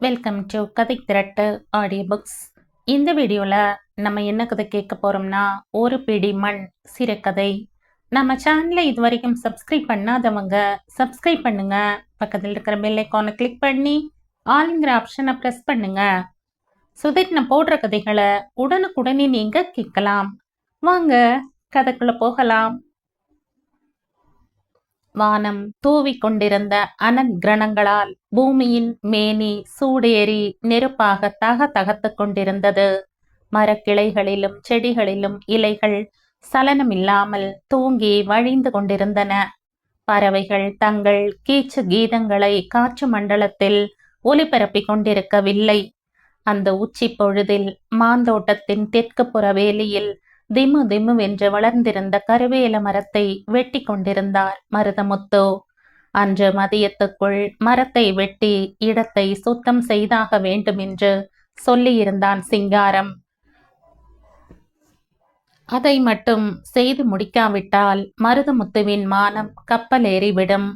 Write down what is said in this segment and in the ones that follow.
Welcome to கதை திரட்டு audio books. இந்த வீடியோவில் நம்ம என்ன கதை கேட்க போகிறோம்னா, ஒரு பிடி மண் சிறுகதை. நம்ம சேனலை இது வரைக்கும் சப்ஸ்கிரைப் பண்ணாதவங்க சப்ஸ்கிரைப் பண்ணுங்க. பக்கத்தில் இருக்கிற பெல் ஐக்கானை கிளிக் பண்ணி ஆளுங்கிற ஆப்ஷனை ப்ரெஸ் பண்ணுங்க. சுதீர் நான் போடுற கதைகளை உடனுக்குடனே நீங்கள் கேட்கலாம். வாங்க கதைக்குள்ள போகலாம். வானம் தூவிக்கொண்டிருந்த அனக்கிரணங்களால் பூமியின் மேனி சூடேறி நெருப்பாக தகத்து கொண்டிருந்தது. மரக்கிளைகளிலும் செடிகளிலும் இலைகள் சலனமில்லாமல் தூங்கி வழிந்து கொண்டிருந்தன. பறவைகள் தங்கள் கீச்சு கீதங்களை காற்று மண்டலத்தில் ஒலிபரப்பிக் கொண்டிருக்கவில்லை. அந்த உச்சி பொழுதில் மாந்தோட்டத்தின் தெற்கு புற வேலியில் திமு திமுவென்று வளர்ந்திருந்த கருவேல மரத்தை வெட்டி கொண்டிருந்தார் மருதமுத்து. அன்று மதியத்துக்குள் மரத்தை வெட்டி இடத்தை சுத்தம் செய்தாக வேண்டும் என்று சொல்லியிருந்தான் சிங்காரம். அதை மட்டும் செய்து முடிக்காவிட்டால் மருதமுத்துவின் மானம் கப்பலேறிவிடும்.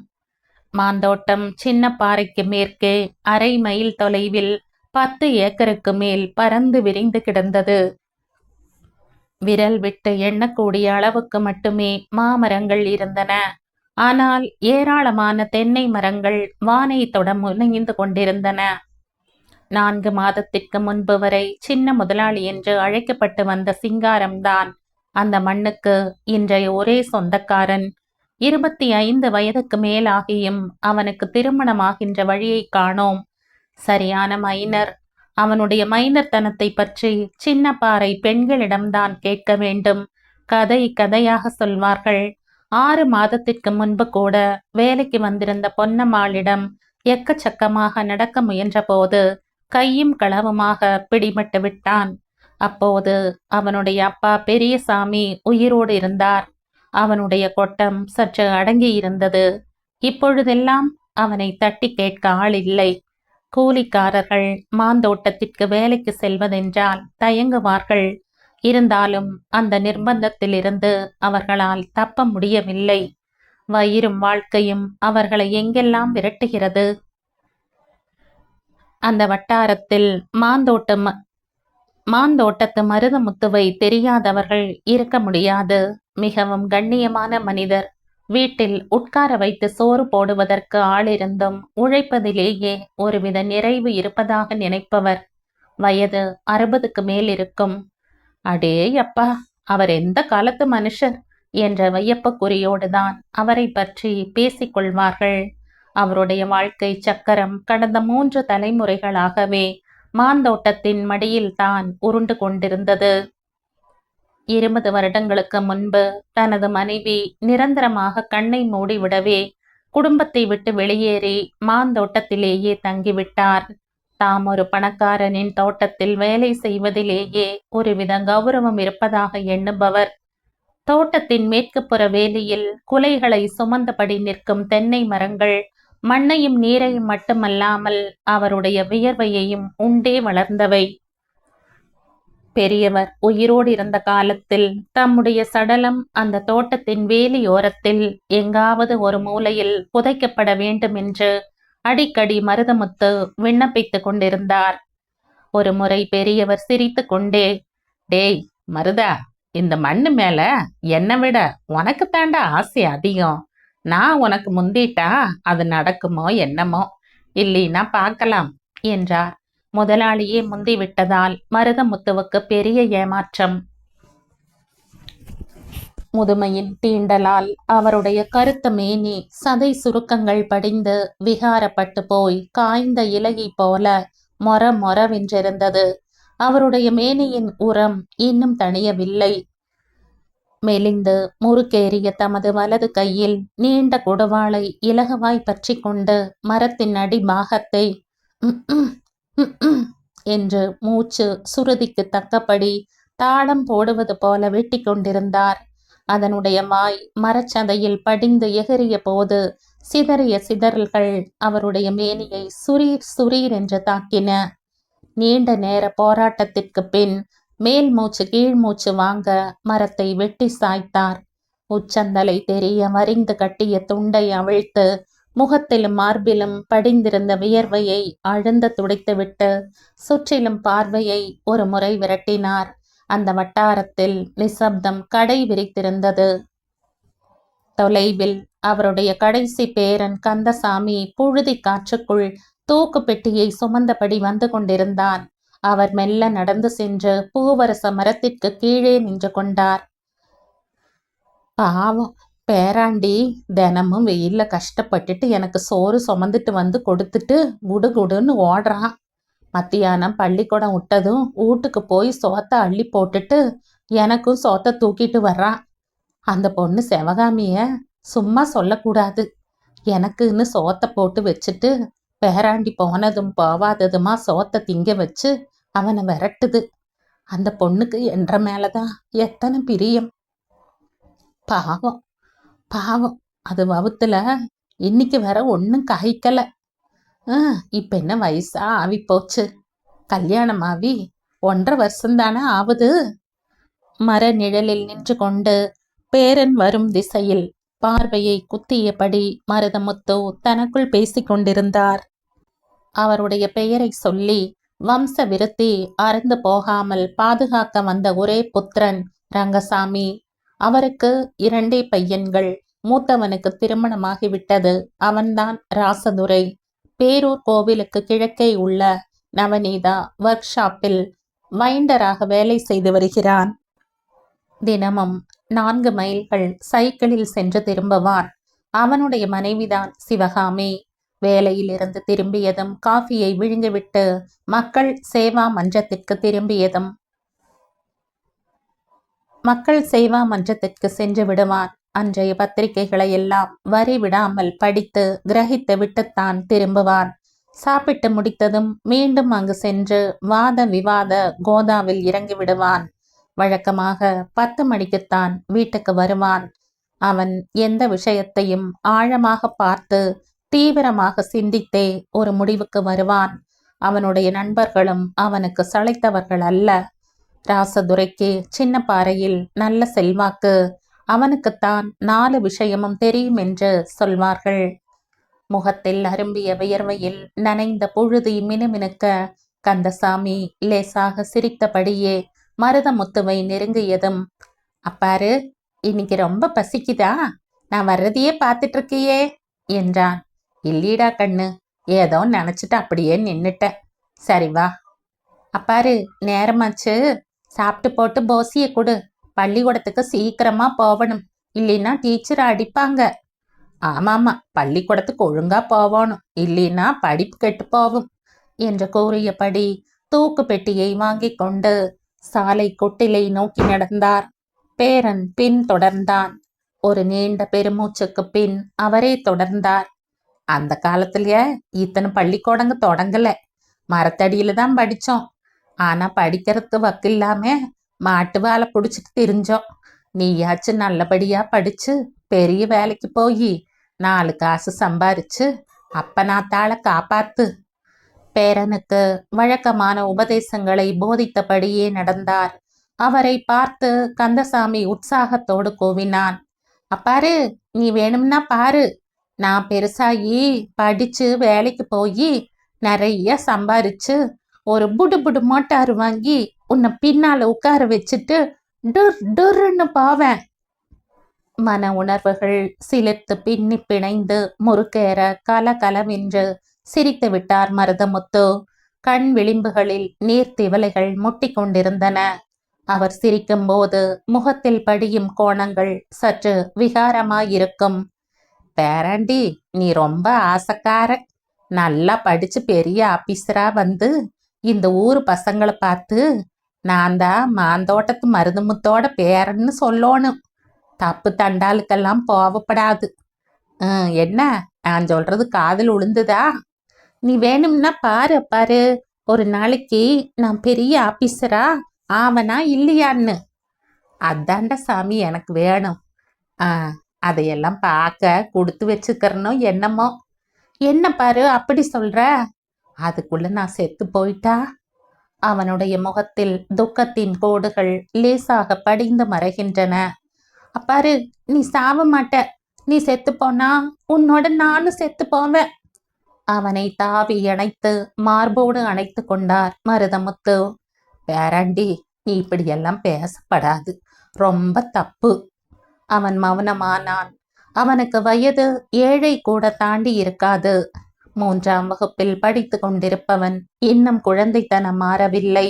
மாந்தோட்டம் சின்ன பாறைக்கு மேற்கே 1/2 மைல் தொலைவில் 10 ஏக்கருக்கு மேல் பறந்து விரிந்து கிடந்தது. விரல் விட்டு எண்ணக்கூடிய அளவுக்கு மட்டுமே மாமரங்கள் இருந்தன. ஆனால் ஏராளமான தென்னை மரங்கள் வானை தொட முனைந்து கொண்டிருந்தன. 4 மாதத்திற்கு முன்பு வரை சின்ன முதலாளி என்று அழைக்கப்பட்டு வந்த சிங்காரம்தான் அந்த மண்ணுக்கு இன்றைய ஒரே சொந்தக்காரன். 25 வயதுக்கு மேலாகியும் அவனுக்கு திருமணமாகின்ற வழியை காணோம். சரியான மைனர். அவனுடைய மைனர்த்தனத்தை பற்றி சின்ன பாறை பெண்களிடம்தான் கேட்க வேண்டும். கதை கதையாக சொல்வார்கள். 6 மாதத்திற்கு முன்பு கூட வேலைக்கு வந்திருந்த பொன்னம்மாளிடம் எக்கச்சக்கமாக நடக்க முயன்ற போது கையும் களவுமாக பிடிபட்டு விட்டான். அப்போது அவனுடைய அப்பா பெரியசாமி உயிரோடு இருந்தார். அவனுடைய கொட்டம் சற்று அடங்கி இருந்தது. இப்பொழுதெல்லாம் அவனை தட்டி கேட்க ஆள் இல்லை. கூலிக்காரர்கள் மாந்தோட்டத்திற்கு வேலைக்கு செல்வதென்றால் தயங்குவார்கள். இருந்தாலும் அந்த நிர்பந்தத்திலிருந்து அவர்களால் தப்ப முடியவில்லை. வயிறும் வாழ்க்கையும் அவர்களை எங்கெல்லாம் விரட்டுகிறது. அந்த வட்டாரத்தில் மாந்தோட்டத்து மருதமுத்துவை தெரியாதவர்கள் இருக்க முடியாது. மிகவும் கண்ணியமான மனிதர். வீட்டில் உட்கார வைத்து சோறு போடுவதற்கு ஆளிருந்தும் உழைப்பதிலேயே ஒருவித நிறைவு இருப்பதாக நினைப்பவர். வயது 60க்கு மேல் இருக்கும். அடே அப்பா, அவர் எந்த காலத்து மனுஷர் என்ற வியப்புக்குறியோடுதான் அவரை பற்றி பேசிக்கொள்வார்கள். அவருடைய வாழ்க்கை சக்கரம் கடந்த 3 தலைமுறைகளாகவே மாந்தோட்டத்தின் மடியில் தான் உருண்டு கொண்டிருந்தது. 20 வருடங்களுக்கு முன்பு தனது மனைவி நிரந்தரமாக கண்ணை மூடிவிடவே குடும்பத்தை விட்டு வெளியேறி மாந்தோட்டத்திலேயே தங்கிவிட்டார். தாம் ஒரு பணக்காரனின் தோட்டத்தில் வேலை செய்வதிலேயே ஒருவித கௌரவம் இருப்பதாக எண்ணுபவர். தோட்டத்தின் மேற்குப்புற வேலியில் குலைகளை சுமந்தபடி நிற்கும் தென்னை மரங்கள் மண்ணையும் நீரையும் மட்டுமல்லாமல் அவருடைய வியர்வையையும் உண்டே வளர்ந்தவை. பெரியவர் உயிரோடு இருந்த காலத்தில் தம்முடைய சடலம் அந்த தோட்டத்தின் வேலியோரத்தில் எங்காவது ஒரு மூலையில் புதைக்கப்பட வேண்டும் என்று அடிக்கடி மருதமுத்து விண்ணப்பித்துக் கொண்டிருந்தார். ஒரு முறை பெரியவர் சிரித்து கொண்டே, டேய் மருதா, இந்த மண்ணு மேல என்னை விட உனக்கு தாண்டா ஆசை அதிகம். நான் உனக்கு முந்திட்டா அது நடக்குமோ என்னமோ, இல்லைன்னா பார்க்கலாம் என்றார். முதலாளியே முந்திவிட்டதால் மருதமுத்துவுக்கு பெரிய ஏமாற்றம். முதுமையின் தீண்டலால் அவருடைய கருத்த மேனி சதை சுருக்கங்கள் படிந்து விகாரப்பட்டு போய் காய்ந்த இலையை போல மொரவென்றிருந்தது. அவருடைய மேனியின் உரம் இன்னும் தணியவில்லை. மெலிந்து முறுக்கேறிய தமது வலது கையில் நீண்ட கொடுவாளை இலகுவாய் பற்றி கொண்டு மரத்தின் அடிபாகத்தை என்று மூச்சு சுருதிக்கு தக்கபடி தாளம் போடுவது போல வெட்டி கொண்டிருந்தார். அதனுடைய வாய் மரச்சதையில் படிந்து எகிறிய போது சிதறிய சிதறல்கள் அவருடைய மேனியை சுரீர் என்று தாக்கின. நீண்ட நேர போராட்டத்திற்கு பின் மேல் மூச்சு கீழ் மூச்சு வாங்க மரத்தை வெட்டி சாய்த்தார். உச்சந்தலை தெரிய வரிந்து கட்டிய துண்டை அவிழ்த்து முகத்திலும் மார்பிலும் படிந்திருந்த வியர்வையை அழுந்த துடைத்துவிட்டு சுற்றிலும் பார்வையை ஒரு முறை விரட்டினார். அந்த வட்டாரத்தில் நிசப்தம் கடை விரித்திருந்தது. தொலைவில் அவருடைய கடைசி பேரன் கந்தசாமி புழுதி காற்றுக்குள் தூக்கு பெட்டியை சுமந்தபடி வந்து கொண்டிருந்தான். அவர் மெல்ல நடந்து சென்று பூவரச மரத்திற்கு கீழே நின்று கொண்டார். பாவம் பேராண்டி தினமும் வெயில்ல கஷ்டப்பட்டுட்டு எனக்கு சோறு சுமந்துட்டு வந்து கொடுத்துட்டு குடுகுடுன்னு ஓடுறான். மத்தியானம் பள்ளிக்கூடம் விட்டதும் வீட்டுக்கு போய் சோத்தை அள்ளி போட்டுட்டு எனக்கும் சோத்தை தூக்கிட்டு வர்றான். அந்த பொண்ணு சிவகாமிய சும்மா சொல்லக்கூடாது. எனக்குன்னு சோத்தை போட்டு வச்சுட்டு பேராண்டி போனதும் போவாததுமா சோத்தை திங்க வச்சு அவனை விரட்டுது. அந்த பொண்ணுக்கு என்ற மேலதான் எத்தனை பிரியம். பாவம் பாவம், அது வவுத்துல இன்னைக்கு வேற ஒன்றும் காய்க்கல. இப்ப என்ன வயசா ஆவி போச்சு. கல்யாணம் ஆவி 1.5 வருஷம்தானே ஆகுது. மர நிழலில் நின்று கொண்டு பேரன் வரும் திசையில் பார்வையை குத்தியபடி மருதமுத்து தனக்குள் பேசிக்கொண்டிருந்தார். அவருடைய பெயரை சொல்லி வம்ச விருத்தி அறந்து போகாமல் பாதுகாக்க வந்த ஒரே புத்திரன் ரங்கசாமி. அவருக்கு 2 பையன்கள். மூத்தவனுக்கு திருமணமாகிவிட்டது. அவன்தான் ராசதுரை. பேரூர் கோவிலுக்கு கிழக்கே உள்ள நவநீதா ஒர்க் ஷாப்பில் வைண்டராக வேலை செய்து வருகிறான். தினமும் 4 மைல்கள் சைக்கிளில் சென்று திரும்புவான். அவனுடைய மனைவிதான் சிவகாமி. வேலையிலிருந்து திரும்பியதும் காஃபியை விழுங்கிவிட்டு மக்கள் சேவா மன்றத்திற்கு சென்று விடுவான். அன்றைய பத்திரிகைகளை எல்லாம் வரி விடாமல் படித்து கிரகித்து விட்டுத்தான் திரும்புவான். சாப்பிட்டு முடித்ததும் மீண்டும் அங்கு சென்று வாத விவாத கோதாவில் இறங்கி விடுவான். வழக்கமாக 10 மணிக்குத்தான் வீட்டுக்கு வருவான். அவன் எந்த விஷயத்தையும் ஆழமாக பார்த்து தீவிரமாக சிந்தித்தே ஒரு முடிவுக்கு வருவான். அவனுடைய நண்பர்களும் அவனுக்கு சளைத்தவர்கள் அல்ல. ராசதுரைக்கு சின்ன பாறையில் நல்ல செல்வாக்கு. அவனுக்குத்தான் 4 விஷயமும் தெரியும் என்று சொல்வார்கள். முகத்தில் அரும்பிய வியர்வையில் நனைந்த புழுதி மினுமினுக்க கந்தசாமி லேசாக சிரித்தபடியே மருதமுத்துவை நெருங்கியதும், அப்பாரு இன்னைக்கு ரொம்ப பசிக்குதா? நான் வர்றதையே பார்த்துட்டு இருக்கியே என்றான். இல்லீடா கண்ணு, ஏதோ நினைச்சிட்டு அப்படியே நின்னுட்டேன். சரி வா. அப்பாரு நேரமாச்சு, சாப்பிட்டு போட்டு போசிய கொடு. பள்ளிக்கூடத்துக்கு சீக்கிரமா போகணும், இல்லைன்னா டீச்சர் அடிப்பாங்க. ஆமாமா, பள்ளிக்கூடத்துக்கு ஒழுங்கா போகணும், இல்லைன்னா படிப்பு கெட்டு போகும் என்று கூறியபடி தூக்கு பெட்டியை வாங்கி கொண்டு சாலை கொட்டிலை நோக்கி நடந்தார். பேரன் பின் தொடர்ந்தான். ஒரு நீண்ட பெருமூச்சுக்கு பின் அவரே தொடர்ந்தார். அந்த காலத்திலேயே இத்தனை பள்ளிக்கூடங்க தொடங்கல. மரத்தடியில தான் படிச்சோம். ஆனா படிக்கிறதுக்கு வக்கில்லாம மாட்டு வேலை பிடிச்சிட்டு திரிஞ்சோம். நீயாச்சும் நல்லபடியா படிச்சு பெரிய வேலைக்கு போய் 4 காசு சம்பாரிச்சு அப்பனாத்தாள காப்பாத்து. பேரனுக்கு வழக்கமான உபதேசங்களை போதித்தபடியே நடந்தார். அவரை பார்த்து கந்தசாமி உற்சாகத்தோடு கூவினான். அப்பாரு, நீ வேணும்னா பாரு, நான் பெருசாகி படிச்சு வேலைக்கு போய் நிறைய சம்பாரிச்சு ஒரு புடு மோட்டார் வாங்கி உன்னை பின்னால உட்கார வச்சுட்டு டுர் டுர்ன்னு போவேன். மன உணர்வுகள் சிலிர்த்து பின்னி பிணைந்து முறுக்கேற கலகலவென்று சிரித்து விட்டார் மருதமுத்து. கண் விளிம்புகளில் நீர்த்திவலைகள் முட்டி கொண்டிருந்தன. அவர் சிரிக்கும் போது முகத்தில் படியும் கோணங்கள் சற்று விகாரமாயிருக்கும். பேராண்டி, நீ ரொம்ப ஆசைக்கார. நல்லா படிச்சு பெரிய ஆபீசரா வந்து இந்த ஊர் பசங்களை பார்த்து நான் தான் மாந்தோட்டத்து மருதமுத்தோட பேரன்னு சொல்லணும். தப்பு தண்டாளுக்கெல்லாம் போவப்படாது. என்ன நான் சொல்றது காதில் உளுந்துதா? நீ வேணும்னா பாரு பாரு, ஒரு நாளைக்கு நான் பெரிய ஆபீசரா ஆவனா இல்லையான்னு. அதாண்ட சாமி எனக்கு வேணும். அதையெல்லாம் பார்க்க கொடுத்து வச்சுக்கிறனோ என்னமோ. என்ன பாரு அப்படி சொல்ற? அதுக்குள்ள நான் செத்து போயிட்டா? அவனுடைய முகத்தில் துக்கத்தின் கோடுகள் லேசாக படிந்து மறைகின்றன. அப்பாரு, நீ சாவ மாட்ட. நீ செத்து போனா உன்னோட நானும் செத்து போவேன். அவனை தாவி அணைத்து மார்போடு அணைத்து கொண்டார் மருதமுத்து. பேராண்டி, நீ இப்படியெல்லாம் பேசப்படாது, ரொம்ப தப்பு. அவன் மௌனமானான். அவனுக்கு வயது 7 கூட தாண்டி இருக்காது. 3ஆம் வகுப்பில் படித்து கொண்டிருப்பவன் இன்னும் குழந்தைத்தனம் மாறவில்லை.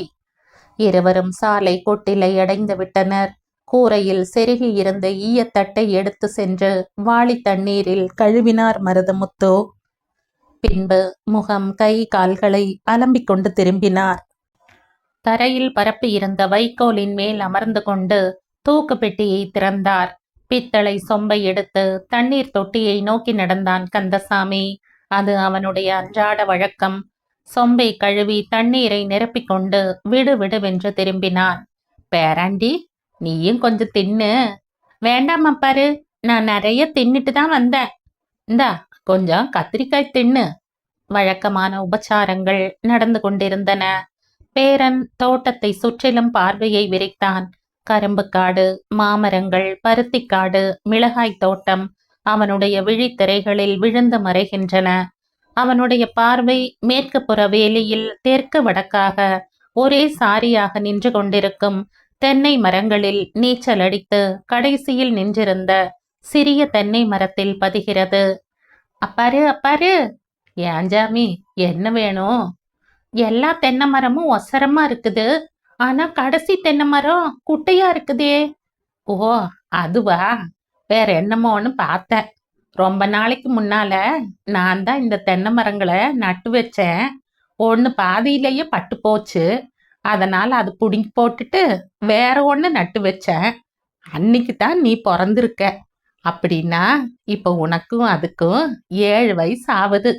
இருவரும் சாலை கொட்டிலை அடைந்து விட்டனர். கூரையில் செருகி இருந்த ஈயத்தட்டை எடுத்து சென்று வாளி தண்ணீரில் கழுவினார் மருதமுத்து. பின்பு முகம் கை கால்களை அலம்பிக் கொண்டு திரும்பினார். தரையில் பரப்பி இருந்த வைக்கோலின் மேல் அமர்ந்து கொண்டு தூக்கு பெட்டியை திறந்தார். பித்தளை சொம்பை எடுத்து தண்ணீர் தொட்டியை நோக்கி நடந்தான் கந்தசாமி. அது அவனுடைய அன்றாட வழக்கம். சொம்பை கழுவி தண்ணீரை நிரப்பிக்கொண்டு விடு விடுவென்று திரும்பினான். பேராண்டி, நீயும் கொஞ்சம் தின்னு. வேண்டாம் அப்பாரு, நான் நிறைய தின்னுட்டு தான் வந்தேன். இந்தா கொஞ்சம் கத்திரிக்காய் தின்னு. வழக்கமான உபச்சாரங்கள் நடந்து கொண்டிருந்தன. பேரன் தோட்டத்தை சுற்றிலும் பார்வையை விரித்தான். கரும்புக்காடு, மாமரங்கள், பருத்திக்காடு, மிளகாய் தோட்டம் அவனுடைய விழித்திரைகளில் விழுந்து மறைகின்றன. அவனுடைய பார்வை மேற்கு புற வேலியில் தெற்கு வடக்காக ஒரே சாரியாக நின்று கொண்டிருக்கும் தென்னை மரங்களில் நீச்சல் அடித்து கடைசியில் நின்றிருந்த சிறிய தென்னை மரத்தில் பதிகிறது. அப்பாரு அப்பாரு. ஏஞ்சாமி, என்ன வேணும்? எல்லா தென்னை மரமும் ஒசரமா இருக்குது, ஆனா கடைசி தென்னை மரம் குட்டையா இருக்குதே. ஓ, அதுவா? வேற என்னமோன்னு பார்த்தேன். ரொம்ப நாளைக்கு முன்னால நான் தான் இந்த தென்னை மரங்களை நட்டு வச்சேன். ஒன்று பாதியிலேயே பட்டு போச்சு. அதனால அது புடுங்கி போட்டுட்டு வேற ஒன்று நட்டு வச்சேன். அன்னைக்கு தான் நீ பிறந்திருக்க. அப்படின்னா இப்ப உனக்கும் அதுக்கும் 7 வயசு ஆகுது.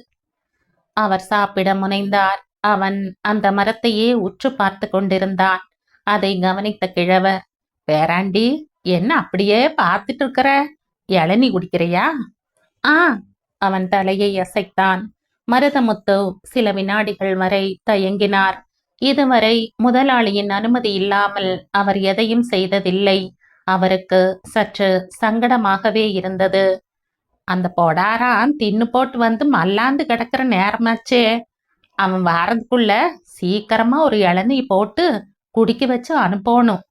அவர் சாப்பிட முனைந்தார். அவன் அந்த மரத்தையே உற்று பார்த்து கொண்டிருந்தான். அதை கவனித்த கிழவர், பேராண்டி, என்ன அப்படியே பார்த்துட்டு இருக்கிற? இளநீ குடிக்கிறையா? ஆ. அவன் தலையை அசைத்தான். மருதமுத்து சில வினாடிகள் வரை தயங்கினார். இதுவரை முதலாளியின் அனுமதி இல்லாமல் அவர் எதையும் செய்ததில்லை. அவருக்கு சற்று சங்கடமாகவே இருந்தது. அந்த பொடாரான் தின்னு போட்டு வந்து மல்லாந்து கிடக்கிற நேரமாச்சே. அவன் வாரதுக்குள்ள சீக்கிரமா ஒரு இளநீ போட்டு குடிக்க வச்சு அனுப்பணும்.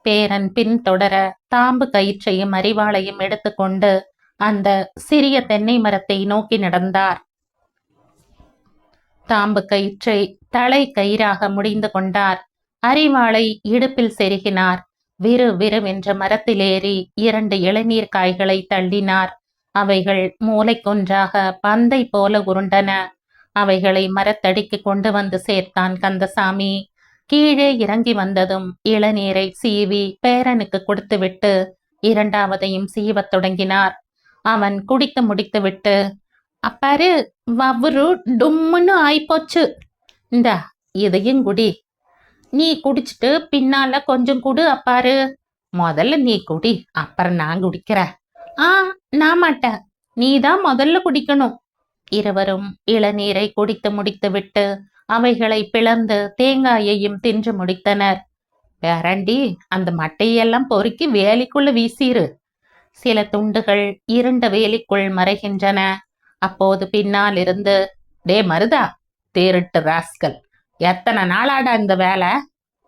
பேரன் பின் தொடர தாம்பு கயிற்றையும் அரிவாளையும் எடுத்துக்கொண்டு அந்த சிறிய தென்னை மரத்தை நோக்கி நடந்தார். தாம்பு கயிற்றை தலை கயிறாக முடிந்து கொண்டார். அரிவாளை இடுப்பில் செருகினார். விறு விறுவென்ற மரத்திலேறி 2 இளநீர் காய்களை தள்ளினார். அவைகள் மூளைக்கொன்றாக பந்தை போல உருண்டன. அவைகளை மரத்தடிக்கு கொண்டு வந்து சேர்த்தான் கந்தசாமி. கீழே இறங்கி வந்ததும் இளநீரை சீவி பேரனுக்கு கொடுத்துவிட்டு 2வதையும் சீவத் தொடங்கினார். அவன் குடித்து முடித்துவிட்டு, அப்பாரு, வவுரு டும்முன்னு ஆயிப்போச்சு. இந்தா இதையும் குடி. நீ குடிச்சிட்டு பின்னால கொஞ்சம் குடு அப்பாரு. முதல்ல நீ குடி, அப்புறம் நான் குடிக்கிறேன். ஆ, நான் மாட்டேன், நீதான் முதல்ல குடிக்கணும். இருவரும் இளநீரை குடித்து முடித்துவிட்டு அவைகளை பிளந்து தேங்காயையும் தின்று முடித்தனர். பேராண்டி, அந்த மட்டையெல்லாம் பொறுக்கி வேலிக்குள்ள வீசிரு. சில துண்டுகள் இருண்ட வேலிக்குள் மறைகின்றன. அப்போது பின்னால் இருந்து, டே மருதா, தேரிட்டு ராஸ்கல், எத்தனை நாளாடா இந்த வேலை?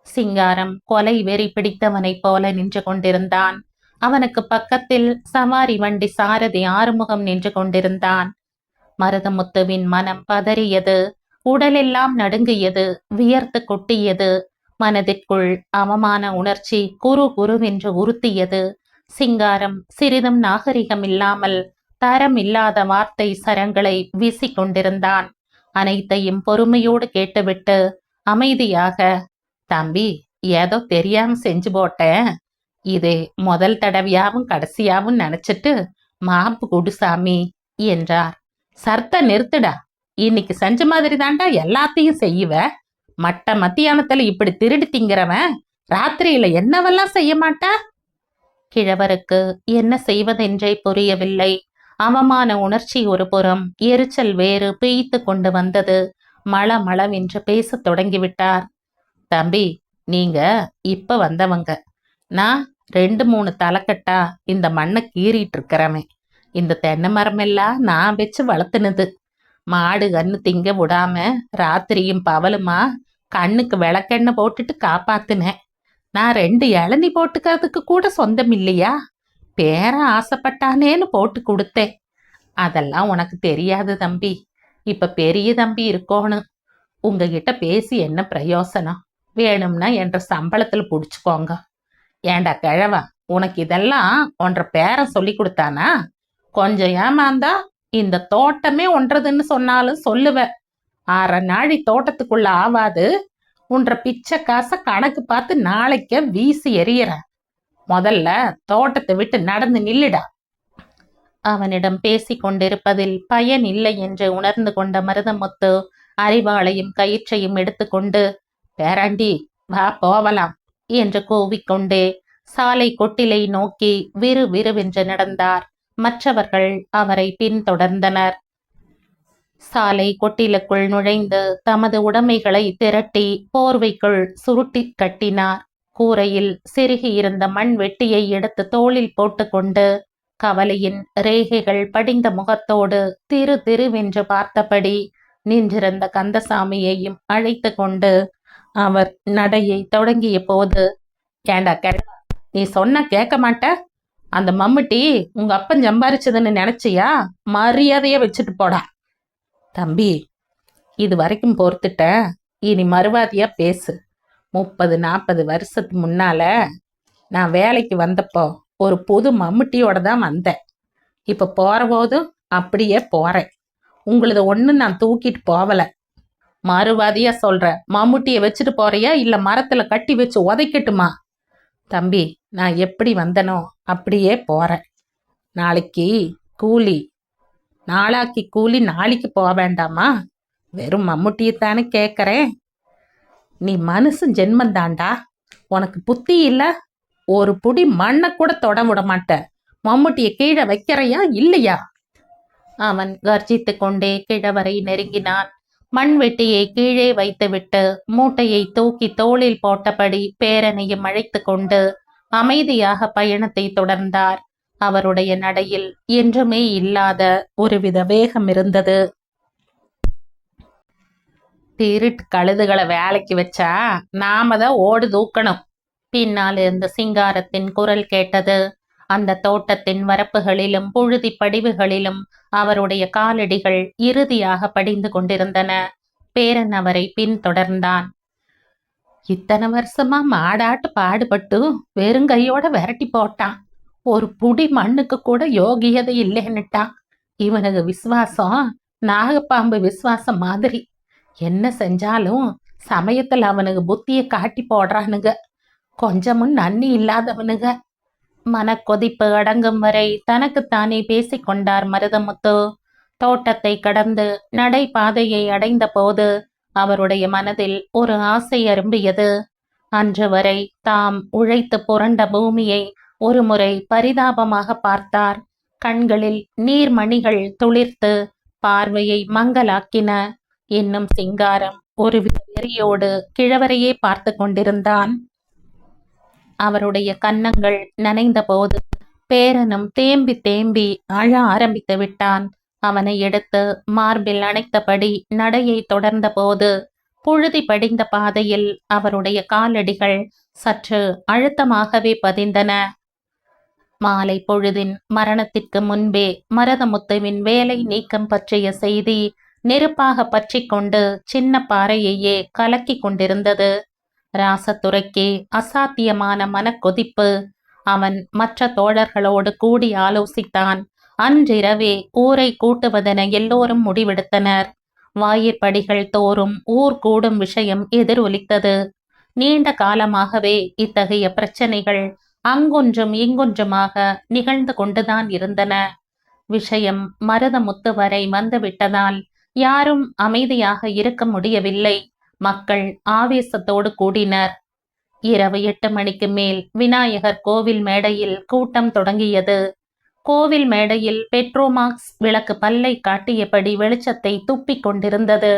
சிங்காரம் கொலை வெறி பிடித்தவனைப் போல நின்று கொண்டிருந்தான். அவனுக்கு பக்கத்தில் சவாரி வண்டி சாரதி ஆறுமுகம் நின்று கொண்டிருந்தான். மருதமுத்துவின் மனம் பதறியது. உடலெல்லாம் நடுங்கியது. வியர்த்து கொட்டியது. மனதிற்குள் அவமான உணர்ச்சி குறு குருவென்று உறுத்தியது. சிங்காரம் சிறிதும் நாகரிகம் இல்லாமல் தரம் இல்லாத வார்த்தை சரங்களை வீசிக்கொண்டிருந்தான். அனைத்தையும் பொறுமையோடு கேட்டுவிட்டு அமைதியாக, தம்பி, ஏதோ தெரியாம செஞ்சு போட்டேன். இது முதல் தடவையாவும் கடைசியாவும் நினைச்சிட்டு மாப்பு குடுசாமி என்றார். சர்த்த நிறுத்துடா. இன்னைக்கு செஞ்ச மாதிரி தாண்டா எல்லாத்தையும் செய்வ. மட்ட மத்தியானத்துல இப்படி திருடி திங்கிறவன் ராத்திரியில என்னவெல்லாம் செய்ய மாட்டா? கிழவருக்கு என்ன செய்வதென்றே புரியவில்லை. அவமான உணர்ச்சி ஒரு புறம், எரிச்சல் வேறு பெய்த்து கொண்டு வந்தது. மளமளவென்று பேசத் தொடங்கிவிட்டார். தம்பி, நீங்க இப்ப வந்தவங்க. நான் 2-3 தலைக்கட்டா இந்த மண்ணை கீறிட்டு இருக்கிறவன். இந்த தென்னை மரமெல்லாம் நான் வச்சு வளர்த்துனது. மாடு கண்ணு திங்க விடாம ராத்திரியும் பவலுமா கண்ணுக்கு விளக்கெண்ணெய் போட்டுட்டு காப்பாத்துனேன். நான் 2 இளநி போட்டுக்கிறதுக்கு கூட சொந்தம் இல்லையா? பேரன் ஆசைப்பட்டானேன்னு போட்டு கொடுத்தேன். அதெல்லாம் உனக்கு தெரியாது தம்பி. இப்ப பெரிய தம்பி இருக்கோணும். உங்ககிட்ட பேசி என்ன பிரயோசனம்? வேணும்னா என்ற சம்பளத்துல புடிச்சுக்கோங்க. ஏண்டா கிழவா, உனக்கு இதெல்லாம் ஒன்ற பேரன் சொல்லி கொடுத்தானா? கொஞ்சம் ஏமாந்தா இந்த தோட்டமே ஒன்றதுன்னு சொன்னாலும் சொல்லுவ. 1/2 நாழி தோட்டத்துக்குள்ள ஆவாது. உன்ற பிச்சை காசை கணக்கு பார்த்து நாளைக்க வீசி எறியற. முதல்ல தோட்டத்தை விட்டு நடந்து நில்லுடா. அவனிடம் பேசிக் கொண்டிருப்பதில் பயன் இல்லை என்று உணர்ந்து கொண்ட மருதமுத்து அரிவாளையும் கயிற்றையும் எடுத்துக்கொண்டு, பேராண்டி வா போவலாம் என்று கூவிக்கொண்டே சாலை கொட்டிலை நோக்கி விறுவிறுவென்று நடந்தார். மற்றவர்கள் அவரை பின்தொடர்ந்தனர். சாலை கொட்டிலுக்குள் நுழைந்து தமது உடைமைகளை திரட்டி போர்வைக்குள் சுருட்டி கட்டினார். கூரையில் சிறுகியிருந்த மண் வெட்டியை எடுத்து தோளில் போட்டுக்கொண்டு கவலையின் ரேகைகள் படிந்த முகத்தோடு திரு திருவென்று பார்த்தபடி நின்றிருந்த கந்தசாமியையும் அழைத்து கொண்டு அவர் நடையை தொடங்கிய போது, ஏண்டா கேட்டா நீ சொன்ன கேட்க மாட்ட? அந்த மம்முட்டி உங்க அப்பன் சம்பாரிச்சதுன்னு நினைச்சியா? மரியாதைய வச்சுட்டு போடா. தம்பி, இது வரைக்கும் பொறுத்துட்ட, இனி மறுவாதியா பேசு. 30-40 வருஷத்துக்கு முன்னால நான் வேலைக்கு வந்தப்போ ஒரு புது மம்முட்டியோட தான் வந்தேன். இப்ப போற போதும் அப்படியே போறேன். உங்களது ஒண்ணு நான் தூக்கிட்டு போவல. மறுவாதியா சொல்ற, மம்முட்டியை வச்சுட்டு போறியா இல்ல மரத்துல கட்டி வச்சு உதைக்கட்டுமா? தம்பி, நான் எப்படி வந்தனோ அப்படியே போறேன். நாளைக்கு கூலி, நாளாக்கி கூலி நாளைக்கு போக வேண்டாமா? வெறும் மம்முட்டியத்தானே கேட்கறேன். நீ மனுஷன் ஜென்மந்தாண்டா. உனக்கு புத்தி இல்ல? ஒரு புடி மண்ணை கூட தொட விட மாட்ட. மம்முட்டியை கீழே வைக்கிறையா இல்லையா? அவன் கர்ஜித்து கொண்டே கிழவரை நெருங்கினான். மண்வெட்டியை கீழே வைத்துவிட்டு மூட்டையை தூக்கி தோளில் போட்டபடி பேரனையும் அழைத்து கொண்டு அமைதியாக பயணத்தை தொடர்ந்தார். அவருடைய நடையில் என்றுமே இல்லாத ஒருவித வேகம் இருந்தது. திருட்டு கழுதுகளை வேலைக்கு வச்சா நாம தான் ஓடு தூக்கணும். பின்னால் இருந்த சிங்காரத்தின் குரல் கேட்டது. அந்த தோட்டத்தின் வரப்புகளிலும் புழுதி படிவுகளிலும் அவருடைய காலடிகள் இறுதியாக படிந்து கொண்டிருந்தன. பேரன் அவரை பின்தொடர்ந்தான். இத்தனை வருஷமா மாடாட்டு பாடுபட்டு வெறுங்கையோட விரட்டி போட்டான். ஒரு புடி மண்ணுக்கு கூட யோகியதை இல்லைன்னுட்டான். இவனுக்கு விசுவாசம் நாகப்பாம்பு விசுவாசம் மாதிரி. என்ன செஞ்சாலும் சமயத்துல அவனுக்கு புத்திய காட்டி போடுறானுங்க. கொஞ்சமும் நன்னி இல்லாதவனுங்க. மனக்கொதிப்பு அடங்கும் வரை தனக்குத்தானே பேசிக்கொண்டார் மருதமுத்து. தோட்டத்தை கடந்து நடைபாதையை அடைந்த போது அவருடைய மனதில் ஒரு ஆசை அரும்பியது. அன்று வரை தாம் உழைத்து புரண்ட பூமியை ஒரு முறை பரிதாபமாக பார்த்தார். கண்களில் நீர்மணிகள் துளிர்த்து பார்வையை மங்கலாக்கின. இன்னும் சிங்காரம் ஒருவித வெறியோடு கிழவரையே பார்த்து கொண்டிருந்தான். அவருடைய கன்னங்கள் நனைந்த போது பேரனும் தேம்பி தேம்பி அழ ஆரம்பித்து விட்டான். அவனை எடுத்து மார்பில் அணைத்தபடி நடையை தொடர்ந்த போது புழுதி படிந்த பாதையில் அவருடைய காலடிகள் சற்று அழுத்தமாகவே பதிந்தன. மாலை பொழுதின் மரணத்திற்கு முன்பே மருதமுத்துவின் வேலை நீக்கம் பற்றிய செய்தி நெருப்பாக பற்றி கொண்டு சின்ன பாறையையே கலக்கி கொண்டிருந்தது. ராசத்துறைக்கு அசாத்தியமான மனக்கொதிப்பு. அவன் மற்ற தோழர்களோடு கூடி ஆலோசித்தான். அன்றிரவே ஊரை கூட்டுவதென எல்லோரும் முடிவெடுத்தனர். வாயிற்படிகள் தோறும் ஊர் கூடும் விஷயம் எதிரொலித்தது. நீண்ட காலமாகவே இத்தகைய பிரச்சனைகள் அங்கொன்றும் இங்கொன்றுமாக நிகழ்ந்து கொண்டுதான் இருந்தன. விஷயம் மருதமுத்து வரை வந்துவிட்டதால் யாரும் அமைதியாக இருக்க முடியவில்லை. மக்கள் ஆவேசத்தோடு கூடினர். இரவு 8 மணிக்கு மேல் விநாயகர் கோவில் மேடையில் கூட்டம் தொடங்கியது. கோவில் மேடையில் பெட்ரோமாக்ஸ் விளக்கு பல்லை காட்டியபடி வெளிச்சத்தை துப்பிக் கொண்டிருந்தது.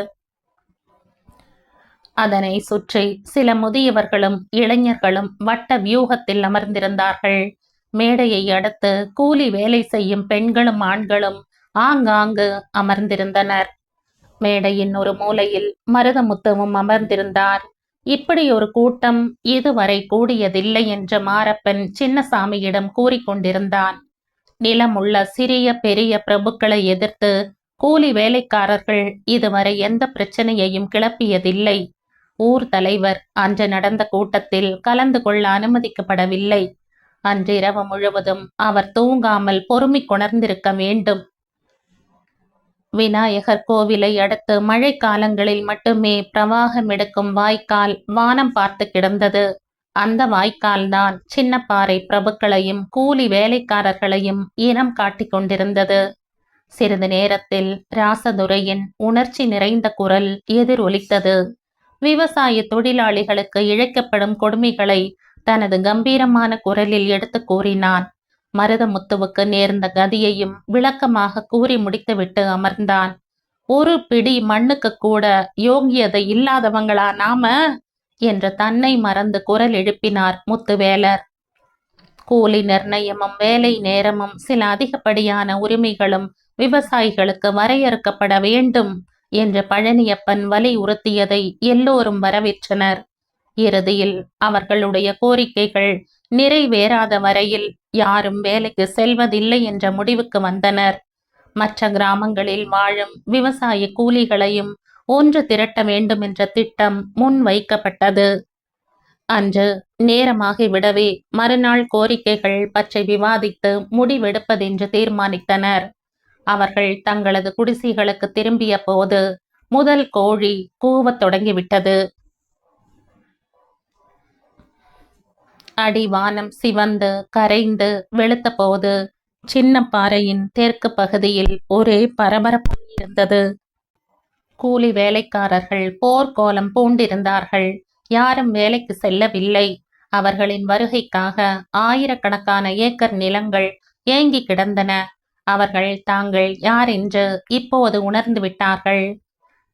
அதனை சுற்றி சில முதியவர்களும் இளைஞர்களும் வட்ட வியூகத்தில் அமர்ந்திருந்தார்கள். மேடையை அடுத்து கூலி வேலை செய்யும் பெண்களும் ஆண்களும் ஆங்காங்கு அமர்ந்திருந்தனர். மேடையின் ஒரு மூலையில் மருதமுத்துவும் அமர்ந்திருந்தார். இப்படி ஒரு கூட்டம் இதுவரை கூடியதில்லை என்று மாரப்பன் சின்னசாமியிடம் கூறிக்கொண்டிருந்தான். நிலமுள்ள சிறிய பெரிய பிரபுக்களை எதிர்த்து கூலி வேலைக்காரர்கள் இதுவரை எந்த பிரச்சனையையும் கிளப்பியதில்லை. ஊர் தலைவர் அன்று நடந்த கூட்டத்தில் கலந்து கொள்ள அனுமதிக்கப்படவில்லை. அன்றிரவு முழுவதும் அவர் தூங்காமல் பொறுமை கொணர்ந்திருக்க வேண்டும். விநாயகர் கோவிலை அடுத்து மழை காலங்களில் மட்டுமே பிரவாகம் எடுக்கும் வாய்க்கால் வானம் பார்த்து கிடந்தது. அந்த வாய்க்கால்தான் சின்னப்பாறை பிரபுக்களையும் கூலி வேலைக்காரர்களையும் இனம் காட்டிக் கொண்டிருந்தது. சிறிது நேரத்தில் ராசதுரையின் உணர்ச்சி நிறைந்த குரல் எதிரொலித்தது. விவசாய தொழிலாளிகளுக்கு இழைக்கப்படும் கொடுமைகளை தனது கம்பீரமான குரலில் எடுத்து கூறினான். மருதமுத்துவுக்கு நேர்ந்த கதியையும் விளக்கமாக கூறி முடித்துவிட்டு அமர்ந்தான். ஒரு பிடி மண்ணுக்கு கூட யோகியதை இல்லாதவங்களா நாம என்று தன்னை மறந்து குரல் எழுப்பினார் முத்துவேலர். கூலி நிர்ணயமும் வேலை நேரமும் சில அதிகப்படியான உரிமைகளும் விவசாயிகளுக்கு வரையறுக்கப்பட வேண்டும் என்று பழனியப்பன் வலியுறுத்தியதை எல்லோரும் வரவேற்றனர். இறுதியில் அவர்களுடைய கோரிக்கைகள் நிறைவேறாத வரையில் யாரும் வேலைக்கு செல்வதில்லை என்ற முடிவுக்கு வந்தனர். மற்ற கிராமங்களில் வாழும் விவசாய கூலிகளையும் ஒன்று திரட்ட வேண்டும் என்ற திட்டம் முன்வைக்கப்பட்டது. அன்று நேரமாகிவிடவே மறுநாள் கோரிக்கைகள் பற்றி விவாதித்து முடிவெடுப்பதென்று தீர்மானித்தனர். அவர்கள் தங்களது குடிசைகளுக்கு திரும்பிய போது முதல் கோழி கூவத் தொடங்கிவிட்டது. அடிவானம் சிவந்து கரைந்து வெளுத்த போது சின்னப்பாறையின் தெற்கு பகுதியில் ஒரே பரபரப்பு இருந்தது. கூலி வேலைக்காரர்கள் போர்க்கோலம் பூண்டிருந்தார்கள். யாரும் வேலைக்கு செல்லவில்லை. அவர்களின் வருகைக்காக ஆயிரக்கணக்கான ஏக்கர் நிலங்கள் ஏங்கி கிடந்தன. அவர்கள் தாங்கள் யார் என்று இப்போது உணர்ந்து விட்டார்கள்.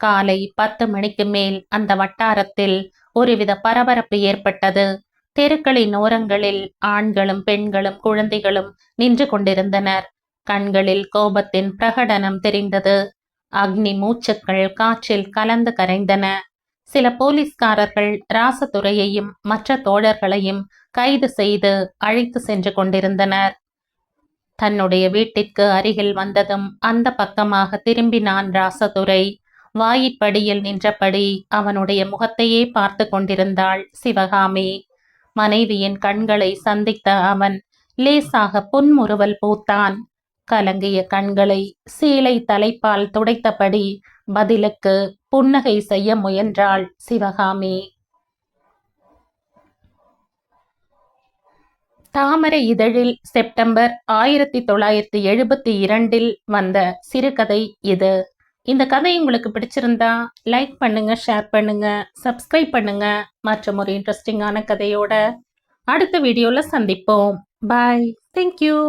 காலை 10 மணிக்கு மேல் அந்த வட்டாரத்தில் ஒருவித பரபரப்பு ஏற்பட்டது. தெருக்களின் ஓரங்களில் ஆண்களும் பெண்களும் குழந்தைகளும் நின்று கொண்டிருந்தனர். கண்களில் கோபத்தின் பிரகடனம் தெரிந்தது. அக்னி மூச்சுக்கள் காற்றில் கலந்து கரைந்தன. சில போலீஸ்காரர்கள் ராசதுரையையும் மற்ற தோழர்களையும் கைது செய்து அழைத்து சென்று கொண்டிருந்தனர். தன்னுடைய வீட்டிற்கு அருகில் வந்ததும் அந்த பக்கமாக திரும்பினான் ராசதுரை. வாயிற்படியில் நின்றபடி அவனுடைய முகத்தையே பார்த்து கொண்டிருந்தாள் சிவகாமி. மனைவியின் கண்களை சந்தித்த அவன் லேசாக புன்முறுவல் பூத்தான். கலங்கிய கண்களை சீலை தலைப்பால் துடைத்தபடி பதிலுக்கு புன்னகை செய்ய முயன்றாள் சிவகாமி. தாமரை இதழில் செப்டம்பர் 1972 வந்த சிறுகதை இது. இந்த கதை உங்களுக்கு பிடிச்சிருந்தா லைக் பண்ணுங்க, ஷேர் பண்ணுங்க, சப்ஸ்கிரைப் பண்ணுங்க. மற்றும் ஒரு இன்ட்ரெஸ்டிங்கான கதையோட அடுத்த வீடியோல சந்திப்போம். பாய். தேங்க்யூ.